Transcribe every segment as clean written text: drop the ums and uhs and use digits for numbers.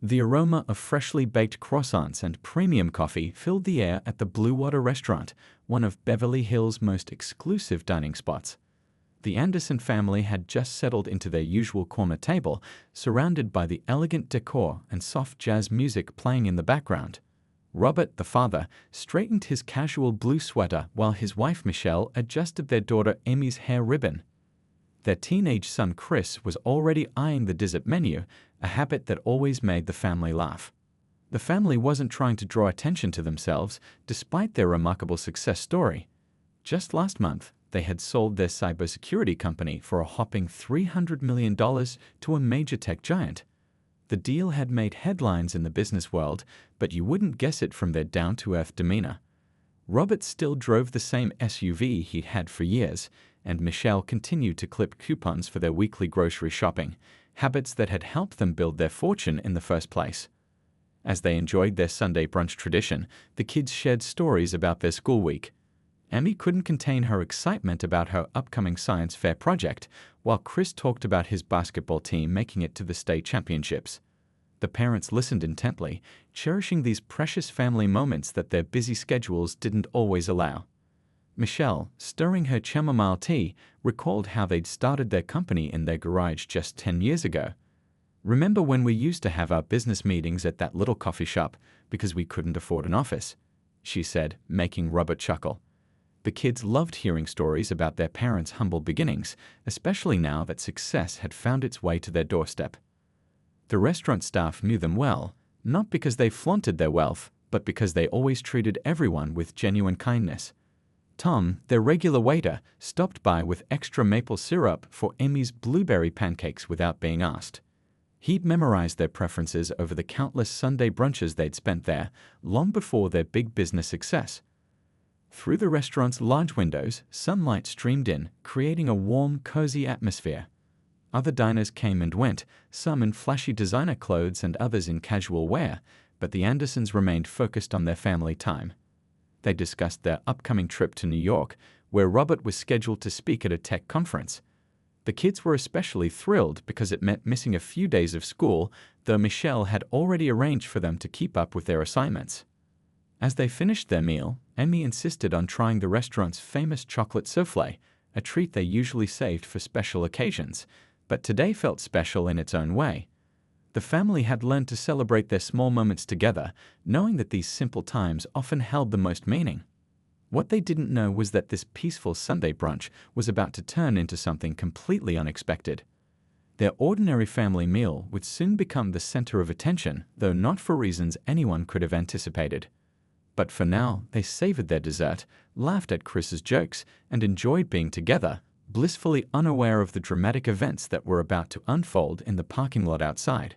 The aroma of freshly baked croissants and premium coffee filled the air at the Blue Water restaurant, one of Beverly Hills' most exclusive dining spots. The Anderson family had just settled into their usual corner table, surrounded by the elegant decor and soft jazz music playing in the background. Robert, the father, straightened his casual blue sweater while his wife Michelle adjusted their daughter Amy's hair ribbon. Their teenage son Chris was already eyeing the dessert menu, a habit that always made the family laugh. The family wasn't trying to draw attention to themselves, despite their remarkable success story. Just last month, they had sold their cybersecurity company for a whopping $300 million to a major tech giant. The deal had made headlines in the business world, but you wouldn't guess it from their down-to-earth demeanor. Robert still drove the same SUV he'd had for years, and Michelle continued to clip coupons for their weekly grocery shopping, habits that had helped them build their fortune in the first place. As they enjoyed their Sunday brunch tradition, the kids shared stories about their school week. Amy couldn't contain her excitement about her upcoming science fair project, while Chris talked about his basketball team making it to the state championships. The parents listened intently, cherishing these precious family moments that their busy schedules didn't always allow. Michelle, stirring her chamomile tea, recalled how they'd started their company in their garage just 10 years ago. "Remember when we used to have our business meetings at that little coffee shop because we couldn't afford an office?" she said, making Robert chuckle. The kids loved hearing stories about their parents' humble beginnings, especially now that success had found its way to their doorstep. The restaurant staff knew them well, not because they flaunted their wealth, but because they always treated everyone with genuine kindness. Tom, their regular waiter, stopped by with extra maple syrup for Amy's blueberry pancakes without being asked. He'd memorized their preferences over the countless Sunday brunches they'd spent there, long before their big business success. Through the restaurant's large windows, sunlight streamed in, creating a warm, cozy atmosphere. Other diners came and went, some in flashy designer clothes and others in casual wear, but the Andersons remained focused on their family time. They discussed their upcoming trip to New York, where Robert was scheduled to speak at a tech conference. The kids were especially thrilled because it meant missing a few days of school, though Michelle had already arranged for them to keep up with their assignments. As they finished their meal, Amy insisted on trying the restaurant's famous chocolate soufflé, a treat they usually saved for special occasions, but today felt special in its own way. The family had learned to celebrate their small moments together, knowing that these simple times often held the most meaning. What they didn't know was that this peaceful Sunday brunch was about to turn into something completely unexpected. Their ordinary family meal would soon become the center of attention, though not for reasons anyone could have anticipated. But for now, they savored their dessert, laughed at Chris's jokes, and enjoyed being together, blissfully unaware of the dramatic events that were about to unfold in the parking lot outside.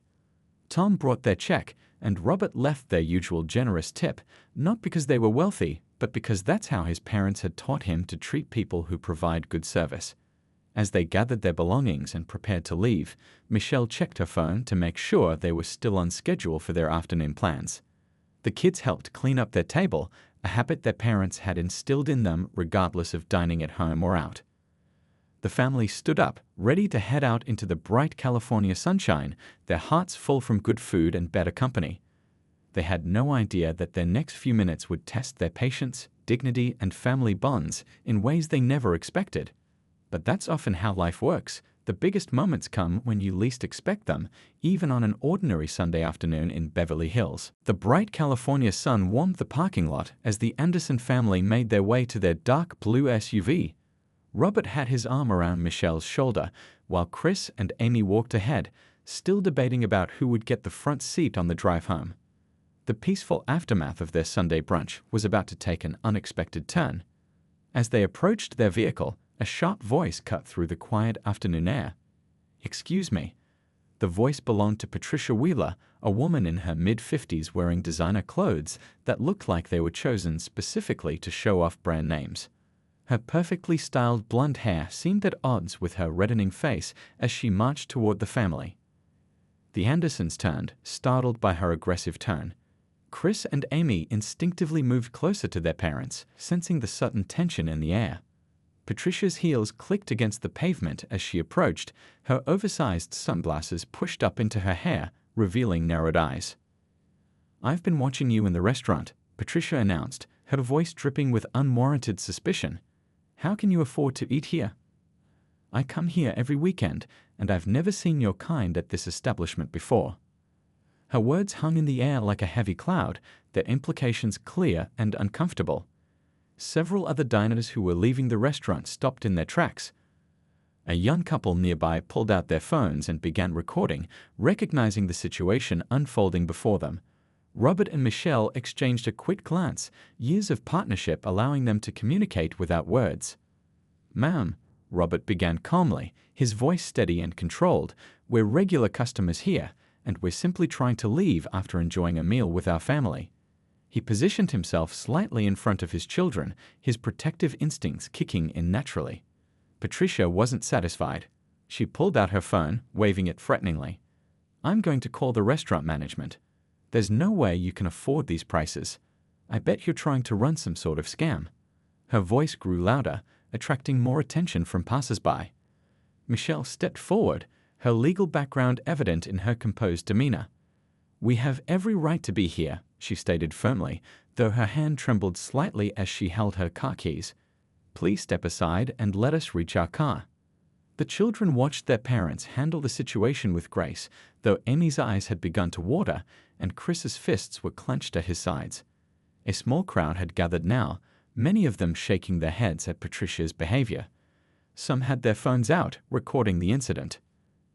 Tom brought their check, and Robert left their usual generous tip, not because they were wealthy, but because that's how his parents had taught him to treat people who provide good service. As they gathered their belongings and prepared to leave, Michelle checked her phone to make sure they were still on schedule for their afternoon plans. The kids helped clean up their table, a habit their parents had instilled in them regardless of dining at home or out. The family stood up, ready to head out into the bright California sunshine, their hearts full from good food and better company. They had no idea that their next few minutes would test their patience, dignity, and family bonds in ways they never expected. But that's often how life works. The biggest moments come when you least expect them, even on an ordinary Sunday afternoon in Beverly Hills. The bright California sun warmed the parking lot as the Anderson family made their way to their dark blue SUV. Robert had his arm around Michelle's shoulder, while Chris and Amy walked ahead, still debating about who would get the front seat on the drive home. The peaceful aftermath of their Sunday brunch was about to take an unexpected turn. As they approached their vehicle, a sharp voice cut through the quiet afternoon air. "Excuse me." The voice belonged to Patricia Wheeler, a woman in her mid-50s wearing designer clothes that looked like they were chosen specifically to show off brand names. Her perfectly styled blonde hair seemed at odds with her reddening face as she marched toward the family. The Andersons turned, startled by her aggressive tone. Chris and Amy instinctively moved closer to their parents, sensing the sudden tension in the air. Patricia's heels clicked against the pavement as she approached, her oversized sunglasses pushed up into her hair, revealing narrowed eyes. "I've been watching you in the restaurant," Patricia announced, her voice dripping with unwarranted suspicion. "How can you afford to eat here?" "I come here every weekend, and I've never seen your kind at this establishment before." Her words hung in the air like a heavy cloud, their implications clear and uncomfortable. Several other diners who were leaving the restaurant stopped in their tracks. A young couple nearby pulled out their phones and began recording, recognizing the situation unfolding before them. Robert and Michelle exchanged a quick glance, years of partnership allowing them to communicate without words. "Ma'am," Robert began calmly, his voice steady and controlled, "we're regular customers here, and we're simply trying to leave after enjoying a meal with our family." He positioned himself slightly in front of his children, his protective instincts kicking in naturally. Patricia wasn't satisfied. She pulled out her phone, waving it threateningly. "I'm going to call the restaurant management. There's no way you can afford these prices. I bet you're trying to run some sort of scam." Her voice grew louder, attracting more attention from passers-by. Michelle stepped forward, her legal background evident in her composed demeanor. "We have every right to be here," she stated firmly, though her hand trembled slightly as she held her car keys. "Please step aside and let us reach our car." The children watched their parents handle the situation with grace, though Amy's eyes had begun to water and Chris's fists were clenched at his sides. A small crowd had gathered now, many of them shaking their heads at Patricia's behavior. Some had their phones out, recording the incident.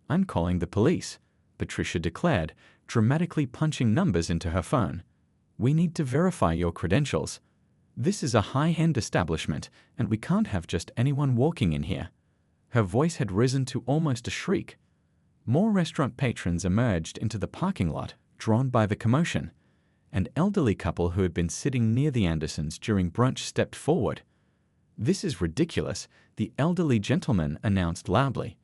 "I'm calling the police," Patricia declared, dramatically punching numbers into her phone. "We need to verify your credentials. This is a high-end establishment, and we can't have just anyone walking in here." Her voice had risen to almost a shriek. More restaurant patrons emerged into the parking lot, drawn by the commotion. An elderly couple who had been sitting near the Andersons during brunch stepped forward. "This is ridiculous," the elderly gentleman announced loudly.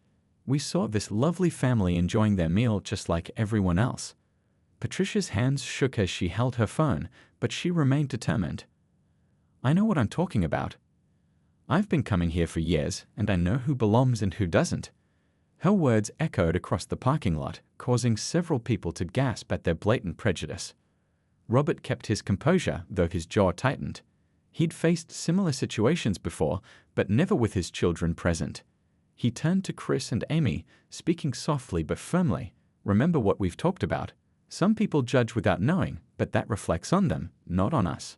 "We saw this lovely family enjoying their meal just like everyone else." Patricia's hands shook as she held her phone, but she remained determined. "I know what I'm talking about. I've been coming here for years, and I know who belongs and who doesn't." Her words echoed across the parking lot, causing several people to gasp at their blatant prejudice. Robert kept his composure, though his jaw tightened. He'd faced similar situations before, but never with his children present. He turned to Chris and Amy, speaking softly but firmly. "Remember what we've talked about. Some people judge without knowing, but that reflects on them, not on us."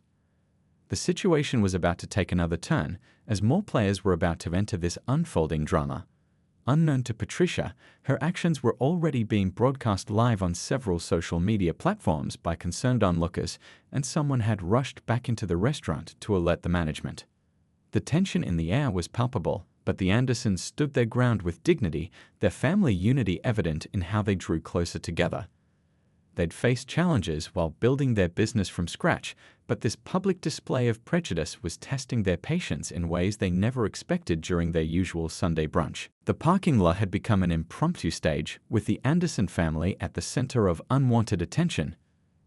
The situation was about to take another turn, as more players were about to enter this unfolding drama. Unknown to Patricia, her actions were already being broadcast live on several social media platforms by concerned onlookers, and someone had rushed back into the restaurant to alert the management. The tension in the air was palpable, but the Andersons stood their ground with dignity, their family unity evident in how they drew closer together. They'd faced challenges while building their business from scratch, but this public display of prejudice was testing their patience in ways they never expected during their usual Sunday brunch. The parking lot had become an impromptu stage, with the Anderson family at the center of unwanted attention.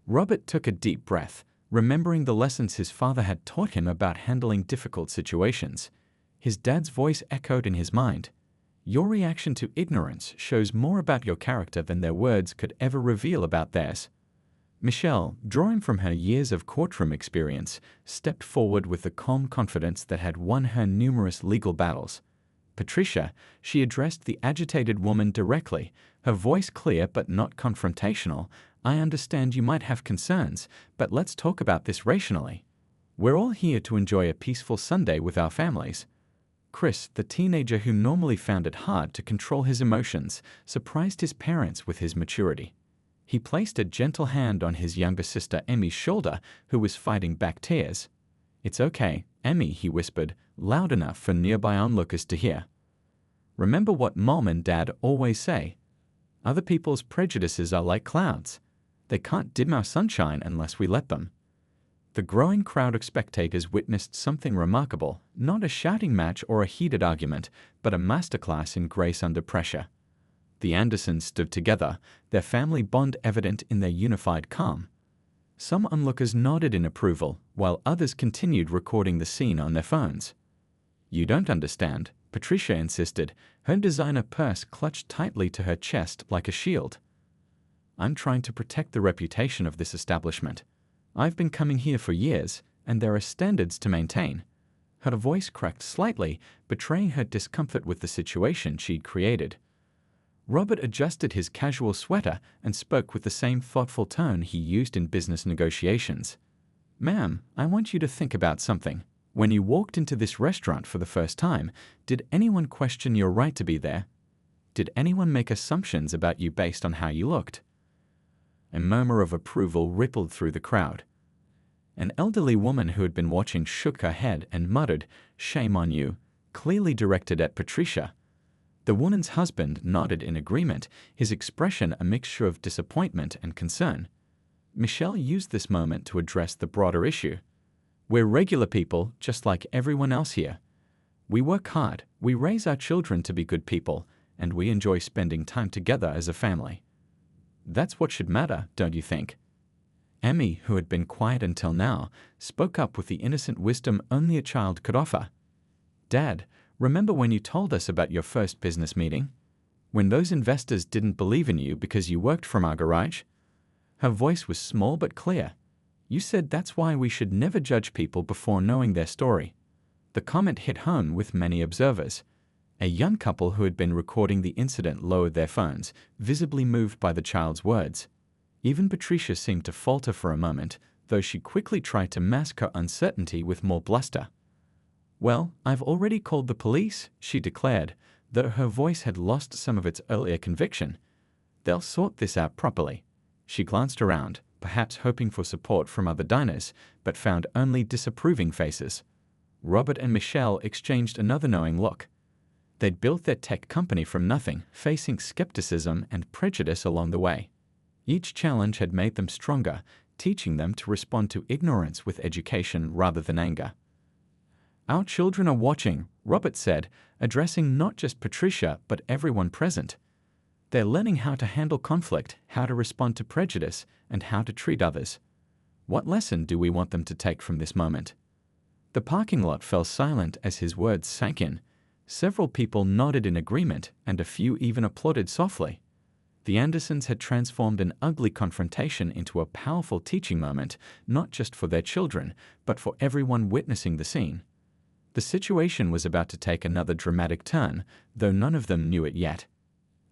Robert took a deep breath, remembering the lessons his father had taught him about handling difficult situations. His dad's voice echoed in his mind. "Your reaction to ignorance shows more about your character than their words could ever reveal about theirs." Michelle, drawing from her years of courtroom experience, stepped forward with the calm confidence that had won her numerous legal battles. Patricia, she addressed the agitated woman directly, her voice clear but not confrontational. "I understand you might have concerns, but let's talk about this rationally. We're all here to enjoy a peaceful Sunday with our families." Chris, the teenager who normally found it hard to control his emotions, surprised his parents with his maturity. He placed a gentle hand on his younger sister Emmy's shoulder, who was fighting back tears. "It's okay, Emmy," he whispered, loud enough for nearby onlookers to hear. "Remember what Mom and Dad always say. Other people's prejudices are like clouds. They can't dim our sunshine unless we let them." The growing crowd of spectators witnessed something remarkable, not a shouting match or a heated argument, but a masterclass in grace under pressure. The Andersons stood together, their family bond evident in their unified calm. Some onlookers nodded in approval, while others continued recording the scene on their phones. "You don't understand," Patricia insisted, her designer purse clutched tightly to her chest like a shield. I'm trying to protect the reputation of this establishment. I've been coming here for years, and there are standards to maintain." Her voice cracked slightly, betraying her discomfort with the situation she'd created. Robert adjusted his casual sweater and spoke with the same thoughtful tone he used in business negotiations. "Ma'am, I want you to think about something. When you walked into this restaurant for the first time, did anyone question your right to be there? Did anyone make assumptions about you based on how you looked?" A murmur of approval rippled through the crowd. An elderly woman who had been watching shook her head and muttered, "Shame on you," clearly directed at Patricia. The woman's husband nodded in agreement, his expression a mixture of disappointment and concern. Michelle used this moment to address the broader issue. "We're regular people, just like everyone else here. We work hard, we raise our children to be good people, and we enjoy spending time together as a family. That's what should matter, don't you think?" Emmy, who had been quiet until now, spoke up with the innocent wisdom only a child could offer. "Dad, remember when you told us about your first business meeting? When those investors didn't believe in you because you worked from our garage?" Her voice was small but clear. "You said that's why we should never judge people before knowing their story." The comment hit home with many observers. A young couple who had been recording the incident lowered their phones, visibly moved by the child's words. Even Patricia seemed to falter for a moment, though she quickly tried to mask her uncertainty with more bluster. "Well, I've already called the police," she declared, though her voice had lost some of its earlier conviction. "They'll sort this out properly." She glanced around, perhaps hoping for support from other diners, but found only disapproving faces. Robert and Michelle exchanged another knowing look. They'd built their tech company from nothing, facing skepticism and prejudice along the way. Each challenge had made them stronger, teaching them to respond to ignorance with education rather than anger. "Our children are watching," Robert said, addressing not just Patricia but everyone present. "They're learning how to handle conflict, how to respond to prejudice, and how to treat others. What lesson do we want them to take from this moment?" The parking lot fell silent as his words sank in. Several people nodded in agreement, and a few even applauded softly. The Andersons had transformed an ugly confrontation into a powerful teaching moment, not just for their children, but for everyone witnessing the scene. The situation was about to take another dramatic turn, though none of them knew it yet.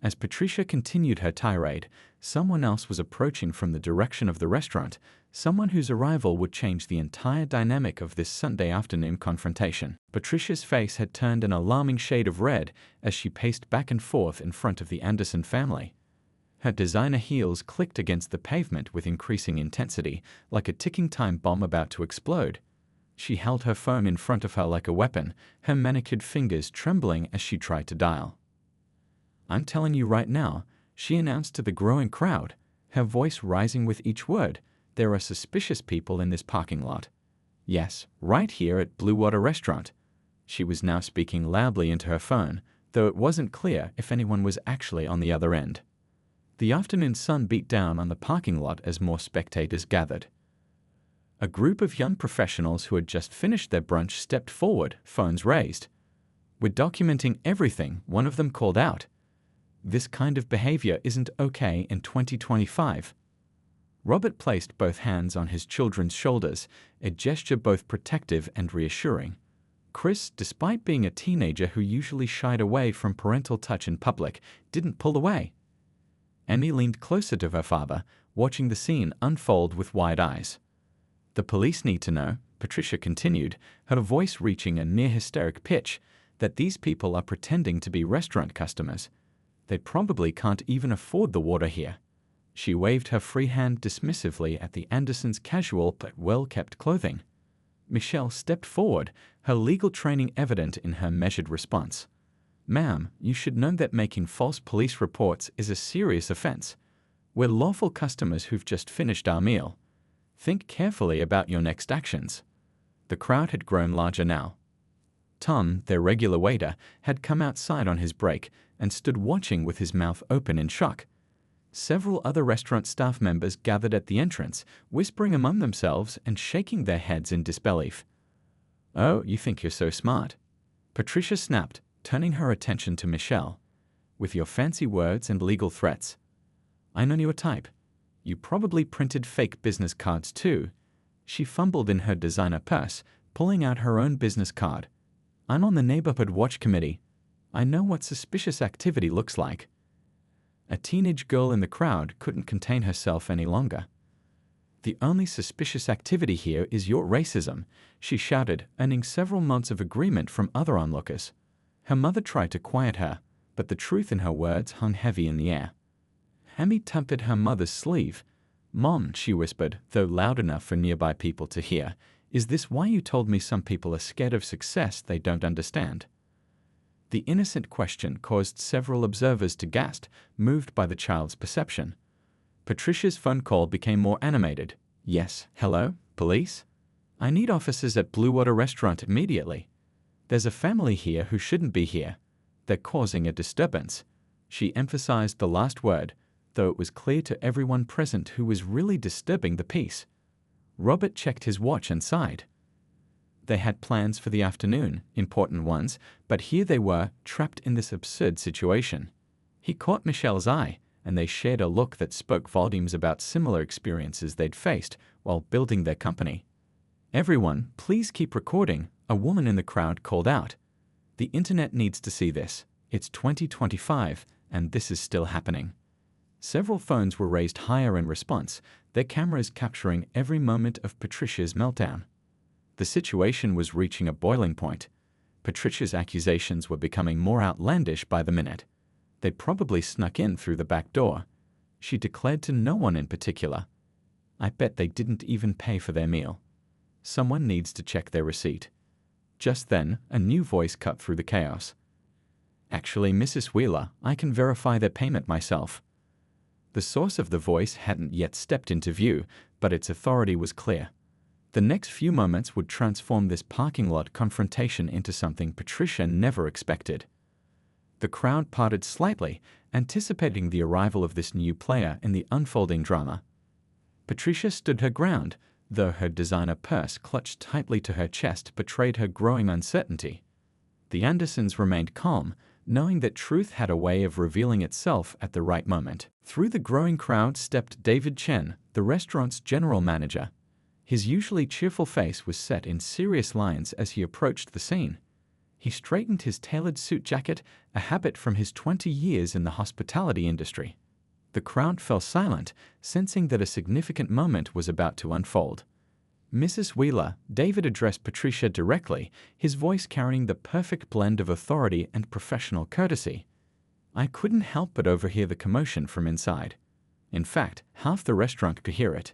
As Patricia continued her tirade, someone else was approaching from the direction of the restaurant, someone whose arrival would change the entire dynamic of this Sunday afternoon confrontation. Patricia's face had turned an alarming shade of red as she paced back and forth in front of the Anderson family. Her designer heels clicked against the pavement with increasing intensity, like a ticking time bomb about to explode. She held her phone in front of her like a weapon, her manicured fingers trembling as she tried to dial. "I'm telling you right now," she announced to the growing crowd, her voice rising with each word, "there are suspicious people in this parking lot. Yes, right here at Blue Water Restaurant." She was now speaking loudly into her phone, though it wasn't clear if anyone was actually on the other end. The afternoon sun beat down on the parking lot as more spectators gathered. A group of young professionals who had just finished their brunch stepped forward, phones raised. "We're documenting everything," one of them called out. "This kind of behavior isn't okay in 2025. Robert placed both hands on his children's shoulders, a gesture both protective and reassuring. Chris, despite being a teenager who usually shied away from parental touch in public, didn't pull away. Emmy leaned closer to her father, watching the scene unfold with wide eyes. "The police need to know," Patricia continued, her voice reaching a near-hysteric pitch, "that these people are pretending to be restaurant customers. They probably can't even afford the water here." She waved her free hand dismissively at the Andersons' casual but well-kept clothing. Michelle stepped forward, her legal training evident in her measured response. "Ma'am, you should know that making false police reports is a serious offense. We're lawful customers who've just finished our meal. Think carefully about your next actions." The crowd had grown larger now. Tom, their regular waiter, had come outside on his break and stood watching with his mouth open in shock. Several other restaurant staff members gathered at the entrance, whispering among themselves and shaking their heads in disbelief. "Oh, you think you're so smart," Patricia snapped, turning her attention to Michelle. "With your fancy words and legal threats. I know your type. You probably printed fake business cards too. She fumbled in her designer purse, pulling out her own business card. I'm on the neighborhood watch committee. I know what suspicious activity looks like. A teenage girl in the crowd couldn't contain herself any longer. The only suspicious activity here is your racism, she shouted, earning several months of agreement from other onlookers. Her mother tried to quiet her, but the truth in her words hung heavy in the air. Hammy tugged at her mother's sleeve. Mom, she whispered, though loud enough for nearby people to hear, is this why you told me some people are scared of success they don't understand? The innocent question caused several observers to gasp, moved by the child's perception. Patricia's phone call became more animated. Yes, hello, police? I need officers at Blue Water Restaurant immediately. There's a family here who shouldn't be here. They're causing a disturbance. She emphasized the last word, though it was clear to everyone present who was really disturbing the peace. Robert checked his watch and sighed. They had plans for the afternoon, important ones, but here they were, trapped in this absurd situation. He caught Michelle's eye, and they shared a look that spoke volumes about similar experiences they'd faced while building their company. Everyone, please keep recording, a woman in the crowd called out. The internet needs to see this. It's 2025, and this is still happening. Several phones were raised higher in response, their cameras capturing every moment of Patricia's meltdown. The situation was reaching a boiling point. Patricia's accusations were becoming more outlandish by the minute. They'd probably snuck in through the back door. She declared to no one in particular. I bet they didn't even pay for their meal. Someone needs to check their receipt. Just then, a new voice cut through the chaos. Actually, Mrs. Wheeler, I can verify their payment myself. The source of the voice hadn't yet stepped into view, but its authority was clear. The next few moments would transform this parking lot confrontation into something Patricia never expected. The crowd parted slightly, anticipating the arrival of this new player in the unfolding drama. Patricia stood her ground, though her designer purse clutched tightly to her chest betrayed her growing uncertainty. The Andersons remained calm, knowing that truth had a way of revealing itself at the right moment. Through the growing crowd stepped David Chen, the restaurant's general manager. His usually cheerful face was set in serious lines as he approached the scene. He straightened his tailored suit jacket, a habit from his 20 years in the hospitality industry. The crowd fell silent, sensing that a significant moment was about to unfold. Mrs. Wheeler, David addressed Patricia directly, his voice carrying the perfect blend of authority and professional courtesy. I couldn't help but overhear the commotion from inside. In fact, half the restaurant could hear it.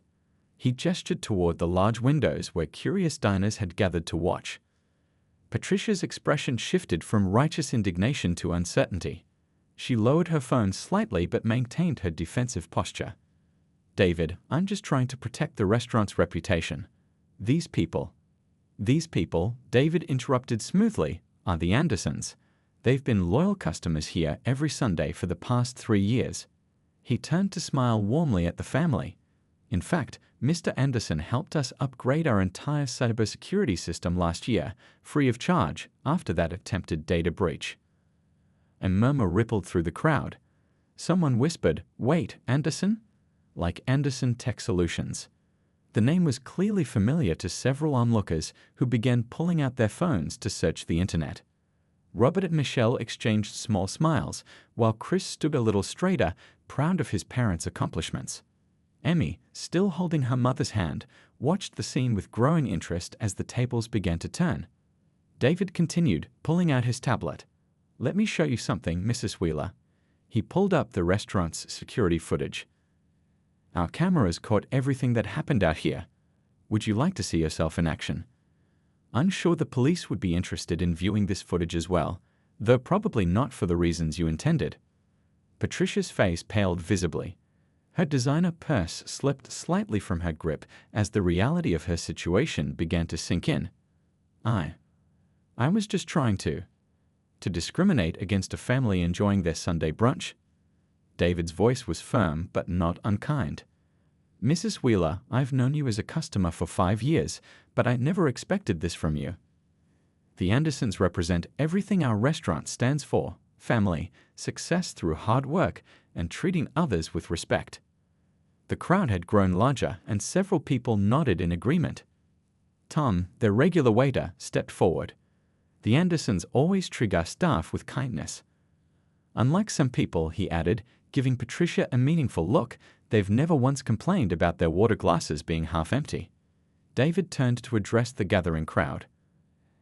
He gestured toward the large windows where curious diners had gathered to watch. Patricia's expression shifted from righteous indignation to uncertainty. She lowered her phone slightly but maintained her defensive posture. David, I'm just trying to protect the restaurant's reputation. These people, David interrupted smoothly, are the Andersons. They've been loyal customers here every Sunday for the past 3 years. He turned to smile warmly at the family. In fact, Mr. Anderson helped us upgrade our entire cybersecurity system last year, free of charge, after that attempted data breach. A murmur rippled through the crowd. Someone whispered, "Wait, Anderson?" Like Anderson Tech Solutions. The name was clearly familiar to several onlookers who began pulling out their phones to search the internet. Robert and Michelle exchanged small smiles, while Chris stood a little straighter, proud of his parents' accomplishments. Emmy, still holding her mother's hand, watched the scene with growing interest as the tables began to turn. David continued, pulling out his tablet. Let me show you something, Mrs. Wheeler. He pulled up the restaurant's security footage. Our cameras caught everything that happened out here. Would you like to see yourself in action? I'm sure the police would be interested in viewing this footage as well, though probably not for the reasons you intended. Patricia's face paled visibly. Her designer purse slipped slightly from her grip as the reality of her situation began to sink in. I was just trying to discriminate against a family enjoying their Sunday brunch. David's voice was firm but not unkind. Mrs. Wheeler, I've known you as a customer for 5 years, but I never expected this from you. The Andersons represent everything our restaurant stands for: family, success through hard work, and treating others with respect. The crowd had grown larger, and several people nodded in agreement. Tom, their regular waiter, stepped forward. The Andersons always treat our staff with kindness. Unlike some people, he added, giving Patricia a meaningful look, they've never once complained about their water glasses being half empty. David turned to address the gathering crowd.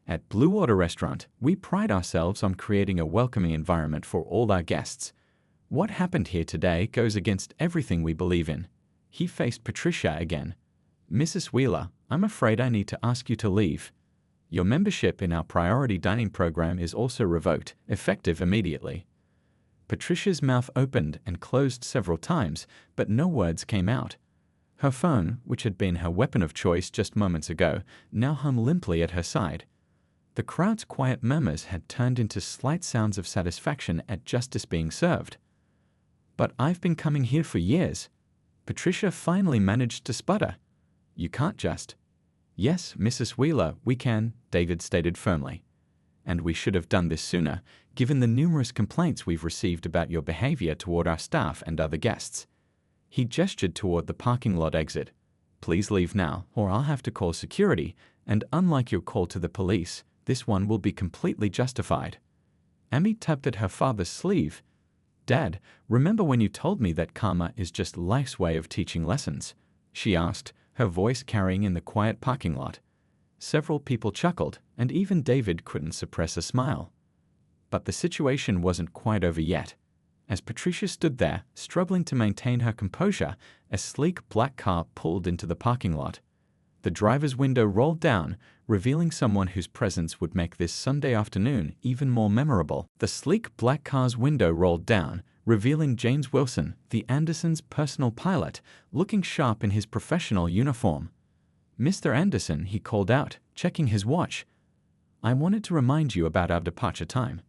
At Blue Water Restaurant, we pride ourselves on creating a welcoming environment for all our guests. What happened here today goes against everything we believe in. He faced Patricia again. Mrs. Wheeler, I'm afraid I need to ask you to leave. Your membership in our priority dining program is also revoked, effective immediately. Patricia's mouth opened and closed several times, but no words came out. Her phone, which had been her weapon of choice just moments ago, now hung limply at her side. The crowd's quiet murmurs had turned into slight sounds of satisfaction at justice being served. But I've been coming here for years. Patricia finally managed to sputter. You can't just. Yes, Mrs. Wheeler, we can, David stated firmly. And we should have done this sooner, given the numerous complaints we've received about your behavior toward our staff and other guests. He gestured toward the parking lot exit. Please leave now, or I'll have to call security, and unlike your call to the police, this one will be completely justified. Amy tugged at her father's sleeve. Dad, remember when you told me that karma is just life's way of teaching lessons? She asked, her voice carrying in the quiet parking lot. Several people chuckled, and even David couldn't suppress a smile. But the situation wasn't quite over yet. As Patricia stood there, struggling to maintain her composure, a sleek black car pulled into the parking lot. The driver's window rolled down, revealing someone whose presence would make this Sunday afternoon even more memorable. The sleek black car's window rolled down, revealing James Wilson, the Andersons' personal pilot, looking sharp in his professional uniform. Mr. Anderson, he called out, checking his watch. I wanted to remind you about our departure time.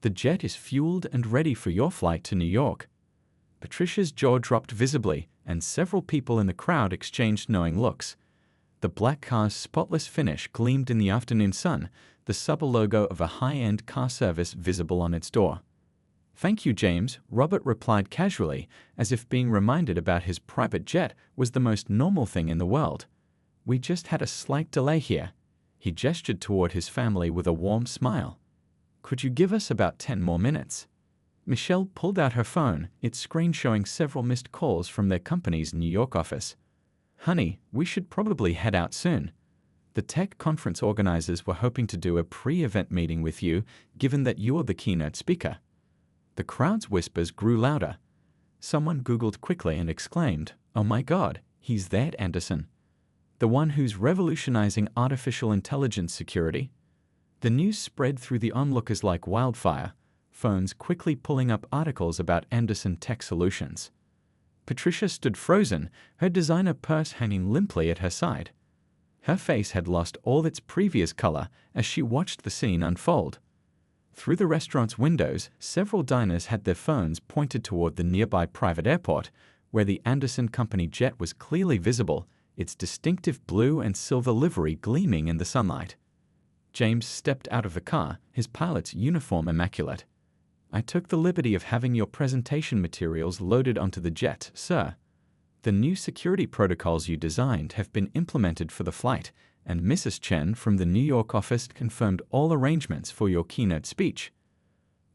The jet is fueled and ready for your flight to New York. Patricia's jaw dropped visibly, and several people in the crowd exchanged knowing looks. The black car's spotless finish gleamed in the afternoon sun, the subtle logo of a high-end car service visible on its door. Thank you, James, Robert replied casually, as if being reminded about his private jet was the most normal thing in the world. We just had a slight delay here. He gestured toward his family with a warm smile. Could you give us about 10 more minutes? Michelle pulled out her phone, its screen showing several missed calls from their company's New York office. Honey, we should probably head out soon. The tech conference organizers were hoping to do a pre-event meeting with you, given that you're the keynote speaker. The crowd's whispers grew louder. Someone Googled quickly and exclaimed, "Oh my God, he's that Anderson. The one who's revolutionizing artificial intelligence security." The news spread through the onlookers like wildfire, phones quickly pulling up articles about Anderson Tech Solutions. Patricia stood frozen, her designer purse hanging limply at her side. Her face had lost all its previous color as she watched the scene unfold. Through the restaurant's windows, several diners had their phones pointed toward the nearby private airport, where the Anderson Company jet was clearly visible, its distinctive blue and silver livery gleaming in the sunlight. James stepped out of the car, his pilot's uniform immaculate. I took the liberty of having your presentation materials loaded onto the jet, sir. The new security protocols you designed have been implemented for the flight, and Mrs. Chen from the New York office confirmed all arrangements for your keynote speech.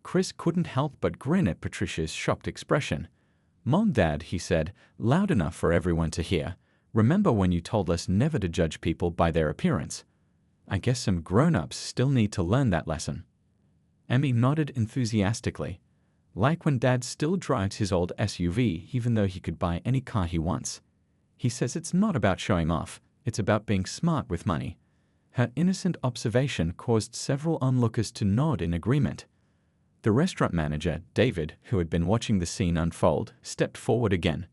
Chris couldn't help but grin at Patricia's shocked expression. Mom, Dad, he said, loud enough for everyone to hear. Remember when you told us never to judge people by their appearance? I guess some grown-ups still need to learn that lesson. Emmy nodded enthusiastically. Like when Dad still drives his old SUV even though he could buy any car he wants. He says it's not about showing off, it's about being smart with money. Her innocent observation caused several onlookers to nod in agreement. The restaurant manager, David, who had been watching the scene unfold, stepped forward again.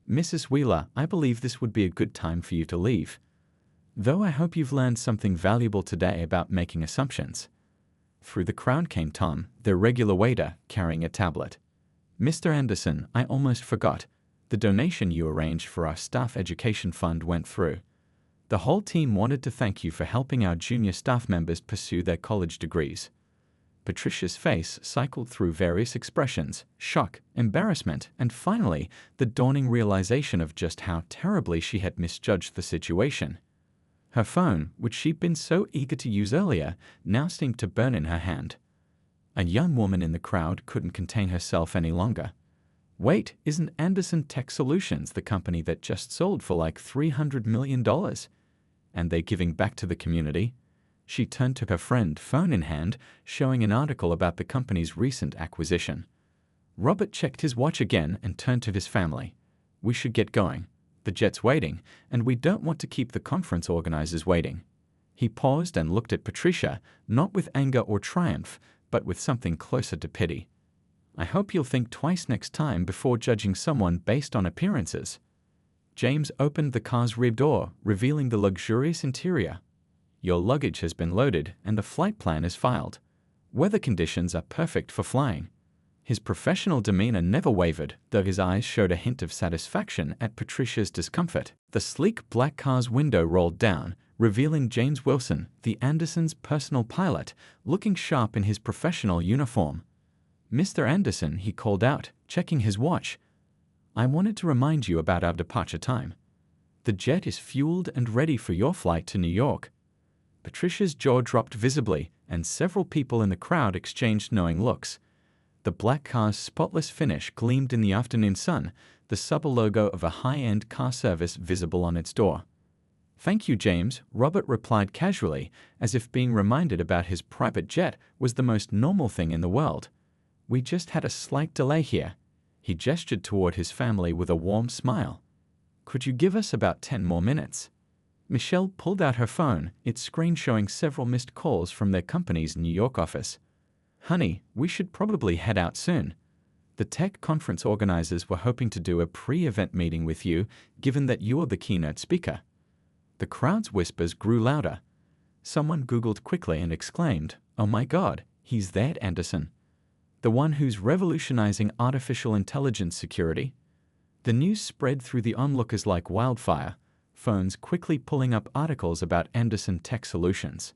Mrs. Wheeler, I believe this would be a good time for you to leave. Though I hope you've learned something valuable today about making assumptions. Through the crowd came Tom, their regular waiter, carrying a tablet. Mr. Anderson, I almost forgot. The donation you arranged for our staff education fund went through. The whole team wanted to thank you for helping our junior staff members pursue their college degrees. Patricia's face cycled through various expressions: shock, embarrassment, and finally, the dawning realization of just how terribly she had misjudged the situation. Her phone, which she'd been so eager to use earlier, now seemed to burn in her hand. A young woman in the crowd couldn't contain herself any longer. Wait, isn't Anderson Tech Solutions the company that just sold for like $300 million? And they're giving back to the community? She turned to her friend, phone in hand, showing an article about the company's recent acquisition. Robert checked his watch again and turned to his family. We should get going. The jet's waiting, and we don't want to keep the conference organizers waiting. He paused and looked at Patricia, not with anger or triumph, but with something closer to pity. I hope you'll think twice next time before judging someone based on appearances. James opened the car's rear door, revealing the luxurious interior. Your luggage has been loaded and the flight plan is filed. Weather conditions are perfect for flying. His professional demeanor never wavered, though his eyes showed a hint of satisfaction at Patricia's discomfort. The sleek black car's window rolled down, revealing James Wilson, the Andersons' personal pilot, looking sharp in his professional uniform. Mr. Anderson, he called out, checking his watch. I wanted to remind you about our departure time. The jet is fueled and ready for your flight to New York. Patricia's jaw dropped visibly, and several people in the crowd exchanged knowing looks. The black car's spotless finish gleamed in the afternoon sun, the subtle logo of a high-end car service visible on its door. Thank you, James, Robert replied casually, as if being reminded about his private jet was the most normal thing in the world. We just had a slight delay here. He gestured toward his family with a warm smile. Could you give us about 10 more minutes? Michelle pulled out her phone, its screen showing several missed calls from their company's New York office. Honey, we should probably head out soon. The tech conference organizers were hoping to do a pre-event meeting with you, given that you're the keynote speaker. The crowd's whispers grew louder. Someone Googled quickly and exclaimed, "Oh my God, he's that Anderson. The one who's revolutionizing artificial intelligence security." The news spread through the onlookers like wildfire, phones quickly pulling up articles about Anderson Tech Solutions.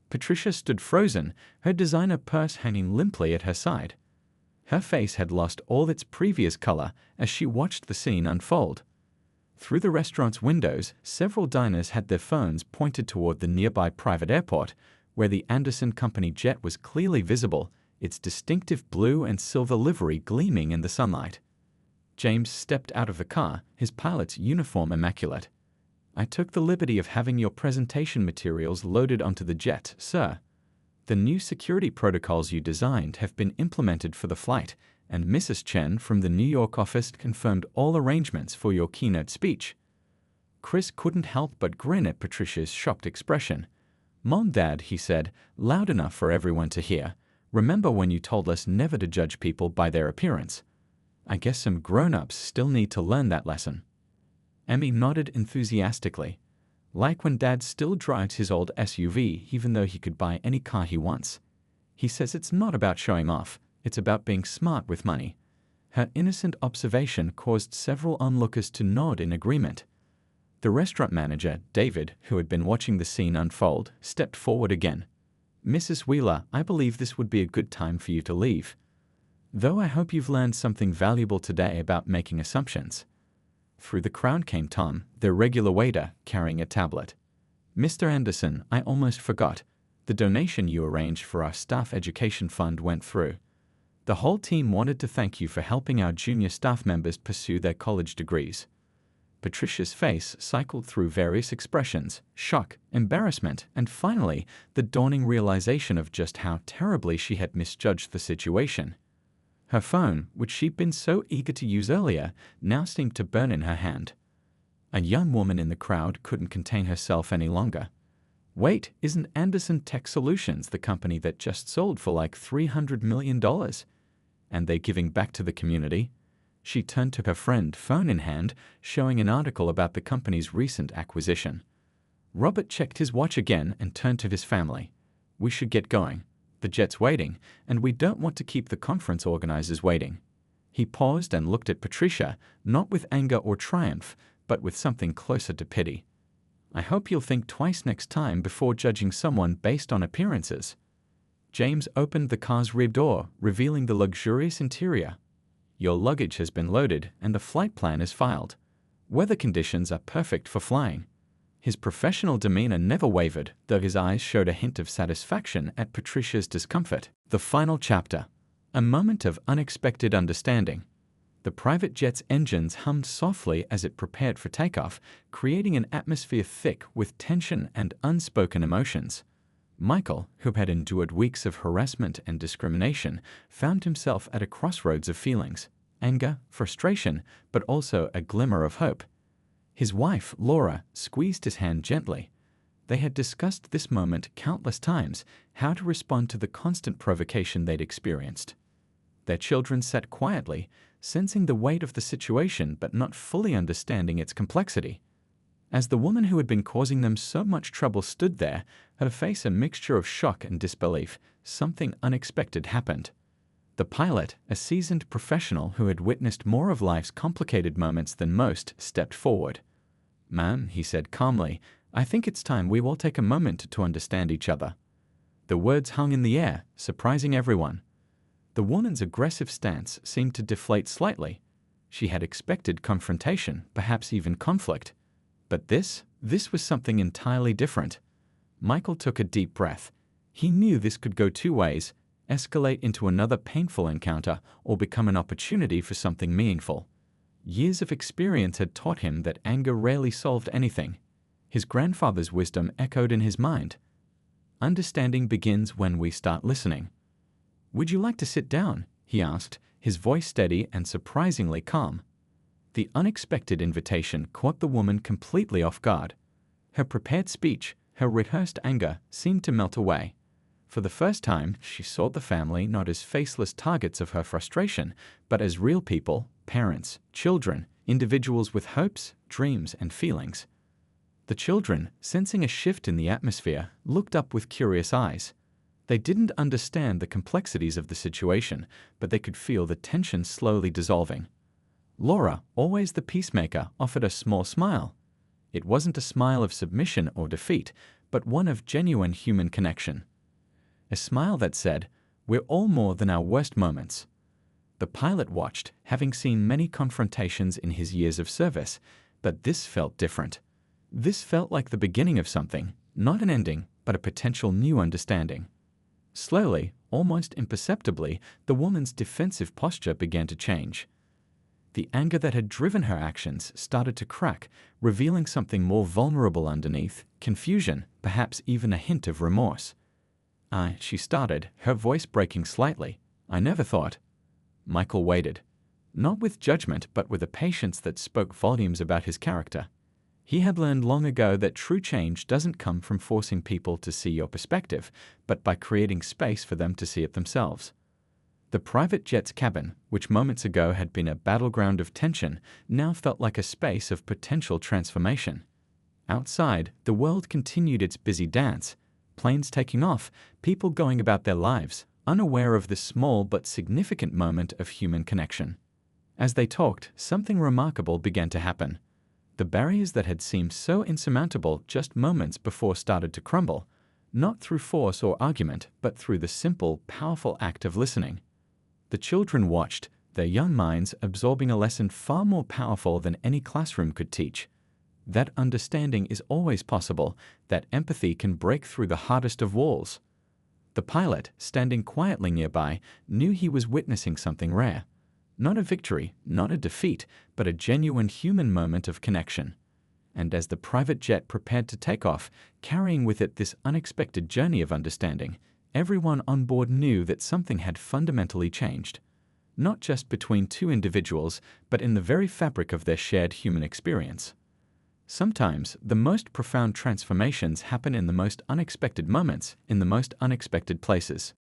Patricia stood frozen, her designer purse hanging limply at her side. Her face had lost all its previous color as she watched the scene unfold. Through the restaurant's windows, several diners had their phones pointed toward the nearby private airport, where the Anderson Company jet was clearly visible, its distinctive blue and silver livery gleaming in the sunlight. James stepped out of the car, his pilot's uniform immaculate. I took the liberty of having your presentation materials loaded onto the jet, sir. The new security protocols you designed have been implemented for the flight, and Mrs. Chen from the New York office confirmed all arrangements for your keynote speech. Chris couldn't help but grin at Patricia's shocked expression. Mom, Dad, he said, loud enough for everyone to hear. Remember when you told us never to judge people by their appearance? I guess some grown-ups still need to learn that lesson. Emmy nodded enthusiastically. Like when Dad still drives his old SUV even though he could buy any car he wants. He says it's not about showing off, it's about being smart with money. Her innocent observation caused several onlookers to nod in agreement. The restaurant manager, David, who had been watching the scene unfold, stepped forward again. Mrs. Wheeler, I believe this would be a good time for you to leave. Though I hope you've learned something valuable today about making assumptions. Through the crowd came Tom, their regular waiter, carrying a tablet. Mr. Anderson, I almost forgot. The donation you arranged for our staff education fund went through. The whole team wanted to thank you for helping our junior staff members pursue their college degrees. Patricia's face cycled through various expressions: shock, embarrassment, and finally, the dawning realization of just how terribly she had misjudged the situation. Her phone, which she'd been so eager to use earlier, now seemed to burn in her hand. A young woman in the crowd couldn't contain herself any longer. Wait, isn't Anderson Tech Solutions the company that just sold for like $300 million? And they're giving back to the community? She turned to her friend, phone in hand, showing an article about the company's recent acquisition. Robert checked his watch again and turned to his family. We should get going. The jet's waiting, and we don't want to keep the conference organizers waiting. He paused and looked at Patricia, not with anger or triumph, but with something closer to pity. I hope you'll think twice next time before judging someone based on appearances. James opened the car's rear door, revealing the luxurious interior. Your luggage has been loaded and the flight plan is filed. Weather conditions are perfect for flying. His professional demeanor never wavered, though his eyes showed a hint of satisfaction at Patricia's discomfort. The final chapter. A moment of unexpected understanding. The private jet's engines hummed softly as it prepared for takeoff, creating an atmosphere thick with tension and unspoken emotions. Michael, who had endured weeks of harassment and discrimination, found himself at a crossroads of feelings: anger, frustration, but also a glimmer of hope. His wife, Laura, squeezed his hand gently. They had discussed this moment countless times, how to respond to the constant provocation they'd experienced. Their children sat quietly, sensing the weight of the situation but not fully understanding its complexity. As the woman who had been causing them so much trouble stood there, her face a mixture of shock and disbelief, something unexpected happened. The pilot, a seasoned professional who had witnessed more of life's complicated moments than most, stepped forward. "Ma'am," he said calmly, "I think it's time we all take a moment to understand each other." The words hung in the air, surprising everyone. The woman's aggressive stance seemed to deflate slightly. She had expected confrontation, perhaps even conflict. But this was something entirely different. Michael took a deep breath. He knew this could go two ways: escalate into another painful encounter or become an opportunity for something meaningful. Years of experience had taught him that anger rarely solved anything. His grandfather's wisdom echoed in his mind. Understanding begins when we start listening. "Would you like to sit down?" he asked, his voice steady and surprisingly calm. The unexpected invitation caught the woman completely off guard. Her prepared speech, her rehearsed anger, seemed to melt away. For the first time, she saw the family not as faceless targets of her frustration, but as real people, parents, children, individuals with hopes, dreams, and feelings. The children, sensing a shift in the atmosphere, looked up with curious eyes. They didn't understand the complexities of the situation, but they could feel the tension slowly dissolving. Laura, always the peacemaker, offered a small smile. It wasn't a smile of submission or defeat, but one of genuine human connection. A smile that said, "We're all more than our worst moments." The pilot watched, having seen many confrontations in his years of service, but this felt different. This felt like the beginning of something, not an ending, but a potential new understanding. Slowly, almost imperceptibly, the woman's defensive posture began to change. The anger that had driven her actions started to crack, revealing something more vulnerable underneath: confusion, perhaps even a hint of remorse. She started, her voice breaking slightly. "I never thought." Michael waited, not with judgment but with a patience that spoke volumes about his character. He had learned long ago that true change doesn't come from forcing people to see your perspective, but by creating space for them to see it themselves. The private jet's cabin, which moments ago had been a battleground of tension, now felt like a space of potential transformation. Outside, the world continued its busy dance: planes taking off, people going about their lives, unaware of this small but significant moment of human connection. As they talked, something remarkable began to happen. The barriers that had seemed so insurmountable just moments before started to crumble, not through force or argument, but through the simple, powerful act of listening. The children watched, their young minds absorbing a lesson far more powerful than any classroom could teach. That understanding is always possible, that empathy can break through the hardest of walls. The pilot, standing quietly nearby, knew he was witnessing something rare. Not a victory, not a defeat, but a genuine human moment of connection. And as the private jet prepared to take off, carrying with it this unexpected journey of understanding, everyone on board knew that something had fundamentally changed. Not just between two individuals, but in the very fabric of their shared human experience. Sometimes, the most profound transformations happen in the most unexpected moments, in the most unexpected places.